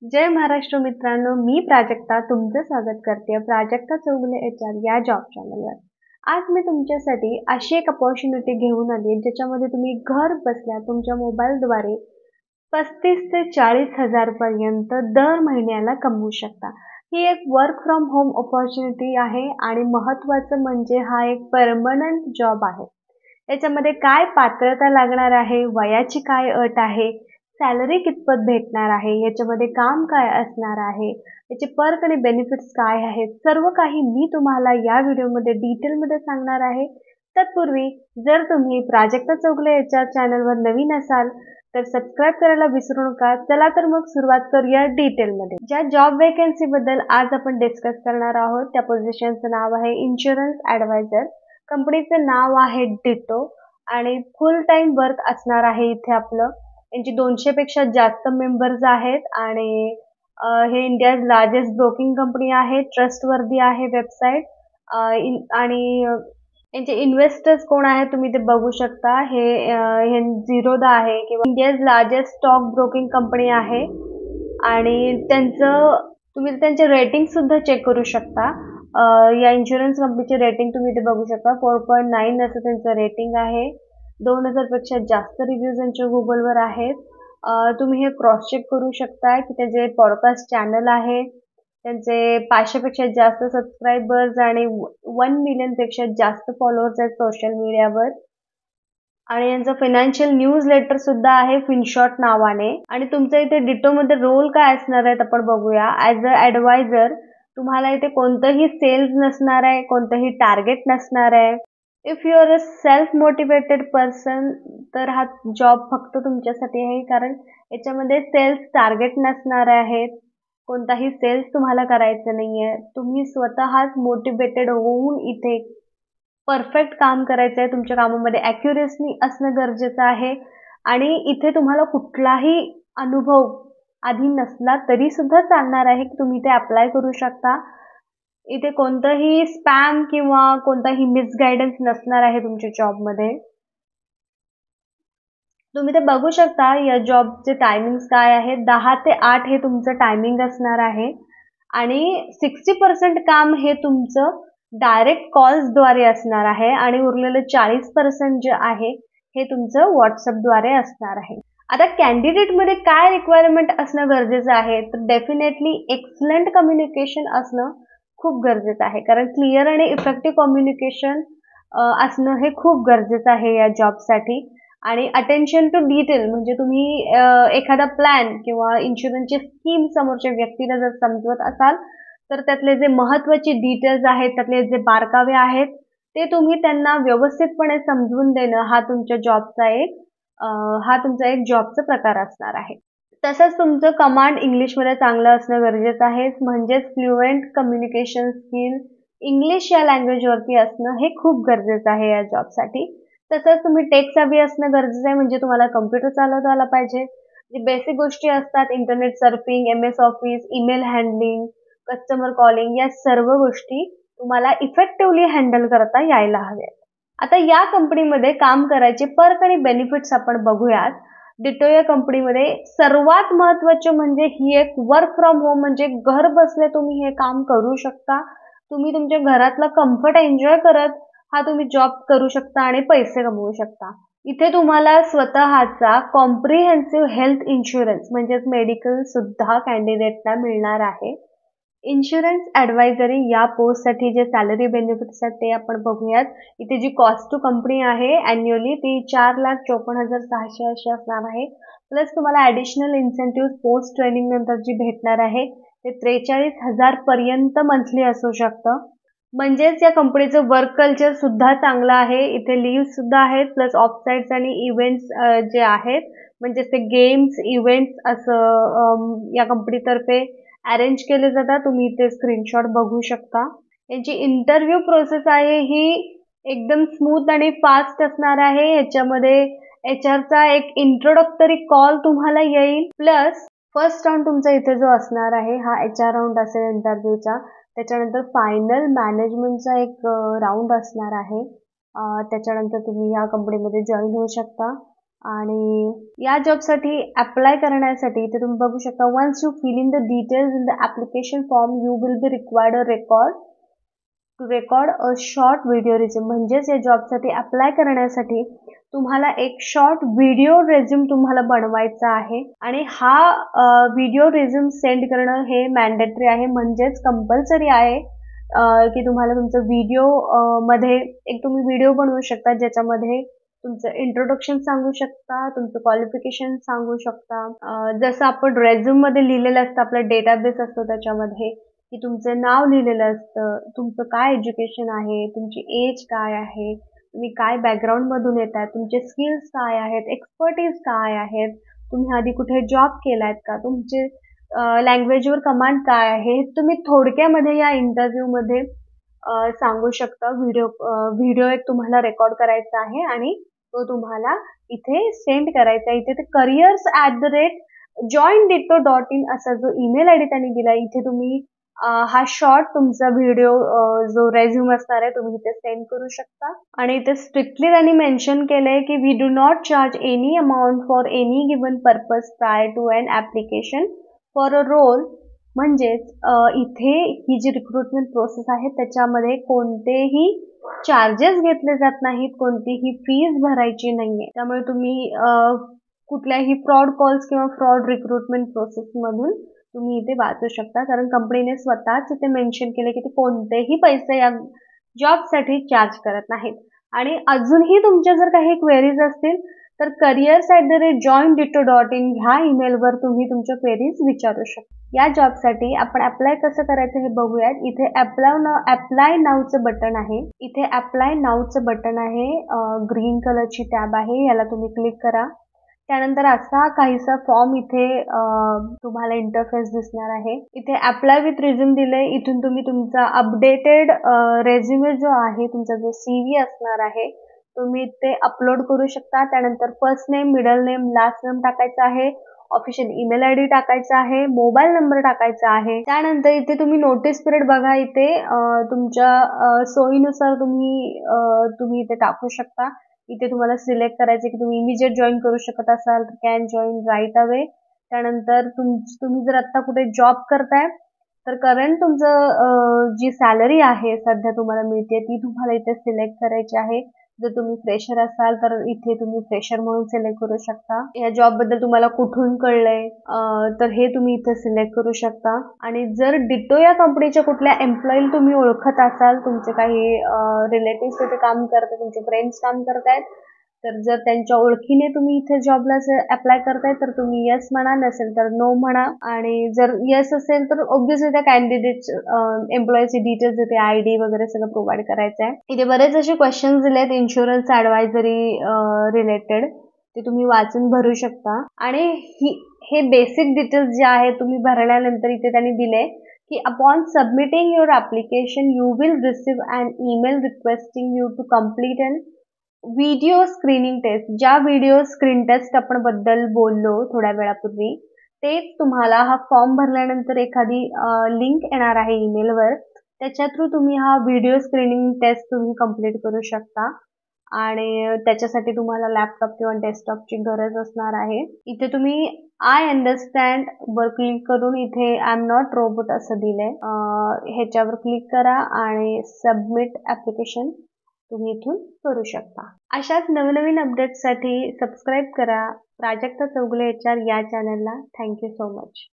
जय महाराष्ट्र मित्रांनो, मी प्राजक्ता तुमचं स्वागत करते प्राजक्ता चौगुले HR या जॉब चॅनलवर। आज मी तुमच्यासाठी अशी एक अपॉर्च्युनिटी घेऊन आली ज्याच्यामध्ये तुम्ही घर बसल्या तुमच्या मोबाईलद्वारे 35 ते 40 हजार पर्यंत दर महिन्याला कमवू शकता। ही एक वर्क फ्रॉम होम अपॉर्च्युनिटी आहे आणि महत्त्वाचं म्हणजे हा एक परमनंट जॉब आहे। याच्यामध्ये काय पात्रता लागणार आहे, वयाची काय अट आहे, सॅलरी कितपत भेटणार आहे, याच्यामध्ये काम काय असणार आहे, याचे पर्क आणि बेनिफिट्स काय आहेत, सर्व काही मी तुम्हाला या व्हिडिओमध्ये डिटेलमध्ये सांगणार आहे। तत्पूर्वी जर तुम्ही प्राजक्ता चौगुले HR चॅनलवर नवीन असाल तर सबस्क्राइब करायला विसरू नका। चला तर मग सुरुवात करूया डिटेलमध्ये। ज्या जॉब वेकेन्सी बद्दल आज आपण डिस्कस करणार आहोत त्या पोझिशनचं नाव आहे इन्शुरन्स ॲडवायझर। कंपनीचं नाव आहे डिटो आणि फुल टाइम वर्क असणार आहे इथे आपलं। यांची 200 पेक्षा जास्त मेंबर्स आहेत आणि हे इंडियाज लार्जेस्ट ब्रोकिंग कंपनी आहे, ट्रस्टवर्दी आहे वेबसाईट आणि यांचे इन्व्हेस्टर्स कोण आहेत तुम्ही ते बघू शकता। हे झिरोदा आहे किंवा India's largest stock broking company आहे आणि तुम्ही त्यांचे रेटिंग सुद्धा चेक करू शकता। या इन्शुरन्स कंपनीचे रेटिंग तुम्ही इथे बघू शकता, 4.9 असं त्यांचं रेटिंग आहे। 2000 पेक्षा जास्त रिव्ह्यूज यांच्या गुगलवर आहेत। तुम्ही हे क्रॉस चेक करू शकता की त्याचे पॉडकास्ट चॅनल आहे, त्यांचे 500 पेक्षा जास्त सबस्क्रायबर्स आणि 1 मिलियन पेक्षा जास्त फॉलोअर्स आहेत सोशल मीडियावर आणि यांचं फायनान्शियल न्यूज लेटर सुद्धा आहे फिनशॉट नावाने। आणि तुमच्या इथे डिटोमध्ये रोल काय असणार आहेत आपण बघूया। ॲज अ ॲडवायझर तुम्हाला इथे कोणतंही सेल्स नसणार आहे, कोणतंही टार्गेट नसणार आहे। If you are a self motivated person तर हा जॉब फक्त तुमच्यासाठी आहे, कारण याच्यामध्ये सेल्स टार्गेट नसणार आहेत, कोणताही सेल्स तुम्हाला करायचं नाही आहे। तुम्ही स्वतःच मोटिवेटेड होऊन इथे परफेक्ट काम करायचं आहे। तुमच्या कामामध्ये ॲक्युरेसी असणं गरजेचं आहे आणि इथे तुम्हाला कुठलाही अनुभव आधी नसला तरी सुद्धा चालणार आहे की तुम्ही ते अप्लाय करू शकता। इथे कोणतंही स्पॅम किंवा कोणताही मिसगायडन्स नसणार आहे तुमच्या जॉबमध्ये। तुम्ही ते बघू शकता या जॉबचे टायमिंग्स काय आहेत। 10 ते 8 हे तुमचं टायमिंग असणार आहे आणि 60% काम हे तुमचं डायरेक्ट कॉल्सद्वारे असणार आहे आणि उरलेलं 40% जे आहे हे तुमचं व्हॉट्सअपद्वारे असणार आहे। आता कॅन्डिडेटमध्ये काय रिक्वायरमेंट असणं गरजेचं आहे, तर डेफिनेटली एक्सलंट कम्युनिकेशन असणं खूप गरजेचं आहे, कारण क्लिअर आणि इफेक्टिव्ह कम्युनिकेशन असणं हे खूप गरजेचं आहे या जॉबसाठी। आणि अटेन्शन टू डिटेल म्हणजे तुम्ही एखादा प्लॅन किंवा इन्शुरन्सची स्कीम समोरच्या व्यक्तीला जर समजवत असाल तर त्यातले जे महत्त्वाचे डिटेल्स आहेत, त्यातले जे बारकावे आहेत ते तुम्ही त्यांना व्यवस्थितपणे समजवून देणं हा तुमचा एक जॉबचा प्रकार असणार आहे। तसंच तुमचं कमांड इंग्लिशमध्ये चांगलं असणं गरजेचं आहे, म्हणजेच फ्लुएंट कम्युनिकेशन स्किल इंग्लिश या लँग्वेजवरती असणं हे खूप गरजेचं आहे या जॉबसाठी। तसंच तुम्ही टेक सेव्ही असणं गरजेचं आहे, म्हणजे तुम्हाला कम्प्युटर चालवता आला पाहिजे। जे बेसिक गोष्टी असतात internet surfing, MS office, email handling, customer calling या सर्व गोष्टी तुम्हाला इफेक्टिव्हली हँडल करता यायला हव्यात। आता या कंपनीमध्ये काम करायचे पर्क आणि बेनिफिट्स आपण बघूयात। डिटो या कंपनीमध्ये सर्वात महत्त्वाचे म्हणजे ही एक वर्क फ्रॉम होम, म्हणजे घर बसल्या तुम्ही हे काम करू शकता। तुम्ही तुमच्या घरातला कम्फर्ट एन्जॉय करत हा तुम्ही जॉब करू शकता आणि पैसे कमवू शकता। इथे तुम्हाला स्वतःचा कॉम्प्रिहेन्सिव्ह हेल्थ इन्शुरन्स म्हणजेच मेडिकल सुद्धा कॅन्डिडेटला मिळणार आहे। इन्शुरन्स ॲडवायझरी या पोस्टसाठी जे सॅलरी बेनिफिट्स आहेत ते आपण बघूयात। इथे जी कॉस्ट टू कंपनी आहे ॲन्युअली ती 4,54,600 अशी असणार आहे। प्लस तुम्हाला ॲडिशनल इन्सेंटिव्ह पोस्ट ट्रेनिंग नंतर जी भेटणार आहे ते 43,000 पर्यंत मंथली असू शकतं। म्हणजेच या कंपनीचं वर्क कल्चर सुद्धा चांगलं आहे। इथे लीव्ह सुद्धा आहेत, प्लस ऑफसाईट्स आणि इव्हेंट्स जे आहेत म्हणजे ते गेम्स इव्हेंट्स असं या कंपनीतर्फे अरेंज केले जातात। तुम्ही इथे स्क्रीनशॉट बघू शकता। यांची इंटरव्ह्यू प्रोसेस आहे ही एकदम स्मूथ आणि फास्ट असणार आहे। याच्यामध्ये HRचा एक इंट्रोडक्टरी कॉल तुम्हाला येईल, प्लस फर्स्ट राऊंड तुमचा इथे जो असणार आहे हा HR राऊंड असेल इंटरव्ह्यूचा। त्याच्यानंतर फायनल मॅनेजमेंटचा एक राऊंड असणार आहे। त्याच्यानंतर तुम्ही या कंपनीमध्ये जॉईन होऊ शकता आणि या जॉबसाठी अप्लाय करण्यासाठी इथे तुम्ही बघू शकता, once you fill in the details in the application form you will be required a record a short video resume. म्हणजेच या जॉबसाठी अप्लाय करण्यासाठी तुम्हाला एक शॉर्ट व्हिडिओ रेझ्यूम तुम्हाला बनवायचा आहे आणि हा व्हिडिओ रेझ्यूम सेंड करणं हे मॅन्डेटरी आहे, म्हणजेच कंपल्सरी आहे की तुम्हाला तुमचं व्हिडिओ मध्ये एक तुम्ही व्हिडिओ बनवू शकता ज्याच्यामध्ये तुमचं इंट्रोडक्शन सांगू शकता, तुमचं क्वालिफिकेशन सांगू शकता. जसं आपण रेझ्यूममध्ये लिहिलेलं असतं, आपला डेटाबेस असतो त्याच्यामध्ये की तुमचं नाव लिहिलेलं असतं, तुमचं काय एज्युकेशन आहे, तुमची एज काय आहे, तुम्ही काय बॅकग्राऊंडमधून येतात, तुमचे स्किल्स काय आहेत, एक्सपर्टीज काय आहेत, तुम्ही आधी कुठे जॉब केलायत का, तुमचे लँग्वेजवर कमांड काय आहे, हे तुम्ही थोडक्यामध्ये या इंटरव्ह्यूमध्ये सांगू शकता. व्हिडिओ एक तुम्हाला रेकॉर्ड करायचा आहे आणि तो तुम्हाला इथे सेंड करायचा आहे. इथे ते careers@joinditto.in असा जो ईमेल आयडी त्यांनी दिला, इथे तुम्ही हा शॉर्ट तुमचा व्हिडिओ जो रेझ्यूम असणार आहे तुम्ही इथे सेंड करू शकता. आणि इथे स्ट्रिक्टली त्यांनी मेन्शन केलंय की we do not charge any amount for any given purpose prior to an application for a role. म्हणजेच इथे ही जी रिक्रुटमेंट प्रोसेस आहे त्याच्यामध्ये कोणतेही चार्जेस घेतले जात नाहीत, कोणतीही फीज भरायची नाहीये. त्यामुळे तुम्ही कुठल्याही फ्रॉड कॉल्स किंवा फ्रॉड रिक्रुटमेंट प्रोसेसमधून तुम्ही इथे वाचू शकता, कारण कंपनीने स्वतःच इथे मेन्शन केले की ते कोणतेही पैसे या जॉबसाठी चार्ज करत नाहीत. आणि अजूनही तुमच्या जर काही क्वेरीज असतील तर careers@joinditto.in ह्या ईमेलवर तुम्ही तुमच्या क्वेरीज विचारू शकता. या जॉबसाठी आपण अप्लाय कसं करायचं हे बघूयात. इथे अप्लाय नाऊचं बटन आहे. इथे अप्लाय नाऊचं बटन आहे, ग्रीन कलरची टॅब आहे, याला तुम्ही क्लिक करा. त्यानंतर असा काहीसा फॉर्म इथे तुम्हाला इंटरफेस दिसणार आहे. इथे अप्लाय विथ रिझ्यूम दिलंय. इथून तुम्ही तुमचा अपडेटेड रेझ्युमे जो आहे, तुमचा जो CV असणार आहे तुम्ही इथे अपलोड करू शकता. त्यानंतर first name, middle name, last name टाकायचं आहे, ऑफिशियल ईमेल आयडी टाकायचा आहे, मोबाईल नंबर टाकायचा आहे. त्यानंतर इथे तुम्ही नोटीस पिरियड बघा, इथे तुमच्या सोयीनुसार तुम्ही इथे टाकू शकता. इथे तुम्हाला सिलेक्ट करायचे की तुम्ही इमिजिएट जॉईन करू शकत असाल तर कॅन जॉईन राईट अवे. त्यानंतर तुम्ही जर आता कुठे जॉब करताय तर करंट तुमचं जी सॅलरी आहे सध्या तुम्हाला मिळते ती तुम्हाला इथे सिलेक्ट करायची आहे. जर तुम्ही फ्रेशर असाल तर इथे तुम्ही फ्रेशर म्हणून सिलेक्ट करू शकता. या जॉब बद्दल तुम्हाला कुठून कळलंय तर हे तुम्ही इथे सिलेक्ट करू शकता. आणि जर डिटो या कंपनीच्या कुठल्या एम्प्लॉईला तुम्ही ओळखत असाल, तुमचे काही रिलेटिव्स इथे काम करतात, तुमचे फ्रेंड्स काम करतायत, तर जर त्यांच्या ओळखीने तुम्ही इथे जॉबला अप्लाय करताय तर तुम्ही यस म्हणा, नसेल तर नो म्हणा. आणि जर यस असेल तर ऑब्व्हियसली त्या कॅन्डिडेट एम्प्लॉईचे डिटेल्स इथे ID वगैरे सगळं प्रोव्हाइड करायचं आहे. इथे बरेच असे क्वेश्चन्स दिलेत इन्शुरन्स ॲडवायझरी रिलेटेड, ते तुम्ही वाचून भरू शकता. आणि हे बेसिक डिटेल्स जे आहे तुम्ही भरल्यानंतर इथे त्यांनी दिले की upon submitting your application you will receive an email requesting you to complete an video screening test. ज्या व्हिडिओ स्क्रीन टेस्ट आपण बद्दल बोललो थोड्या वेळापूर्वी, तेच तुम्हाला हा फॉर्म भरल्यानंतर एखादी लिंक येणार आहे ईमेलवर, त्याच्या थ्रू तुम्ही हा व्हिडिओ स्क्रीनिंग टेस्ट तुम्ही कंप्लीट करू शकता. आणि त्याच्यासाठी तुम्हाला लॅपटॉप किंवा डेस्कटॉपची गरज असणार आहे. इथे तुम्ही आय अंडरस्टँड वर क्लिक करून इथे आय एम नॉट रोबोट असं दिलंय, ह्याच्यावर क्लिक करा आणि सबमिट ॲप्लिकेशन तुम्ही इथून करू शकता. अशाच नवनवीन अपडेट्ससाठी सबस्क्राईब करा प्राजक्ता चौगुले HR या चॅनलला. Thank you so much.